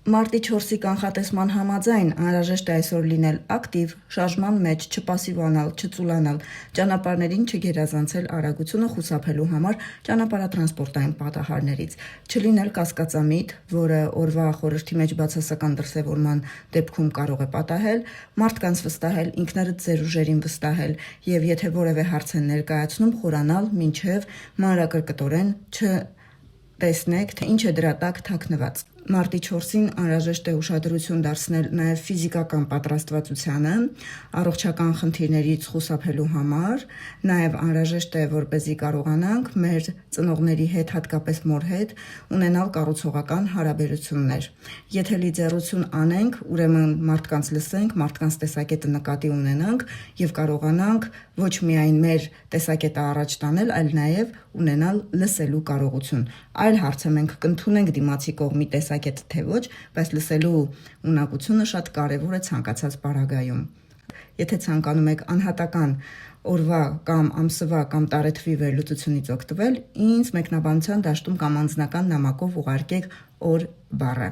Մարտի 4-ի կանխատեսման համաձայն անհրաժեշտ է այսօր լինել ակտիվ, շարժման մեջ չպասիվանալ, չծուլանալ, ճանապարհներին չգերազանցել արագությունը խուսափելու համար ճանապարհատրանսպորտային պատահարներից, չլինել կասկածամիտ, որը օրվա խորհրդի մեջ բացասական դրսևորման դեպքում կարող է պատահել, մարդկանց վստահել, ինքներդ ձեր ուժերին վստահել եւ եթե որևէ հարց են ներկայացնում, խորանալ մինչեւ մանրակրկտորեն չտեսնեք, թե ինչ է դրա տակ թաքնված։ Մարտի 4-ին անհրաժեշտ է ուշադրություն դարձնել նաև ֆիզիկական պատրաստվածությանը, առողջական խնդիրներից խուսափելու համար, նաև անհրաժեշտ է, որպեսզի կարողանանք մեր ծնողների հետ, հատկապես մոր հետ, ունենալ կառուցողական հարաբերություններ։ Եթե լիձեռություն անենք, ուրեմն մարդկանց լսենք, մարդկանց տեսակետը նկատի ունենանք եւ կարողանանք ոչ միայն մեր տեսակետը առաջ տանել, այլ նաև ունենալ լսելու կարողություն։ Այլ հարց է մենք կընդունենք դիմացի կողմի տեսակետը թե ոչ, բայց լսելու ունակությունը շատ կարևոր է ցանկացած պարագայում։ Եթե ցանկանում եք անհատական օրվա կամ ամսվա կամ տարեթվի վերլուծությունից օգտվել, ինձ մեկնաբանության դաշտում կամ անձնական նամակով ուղարկեք օր բառը։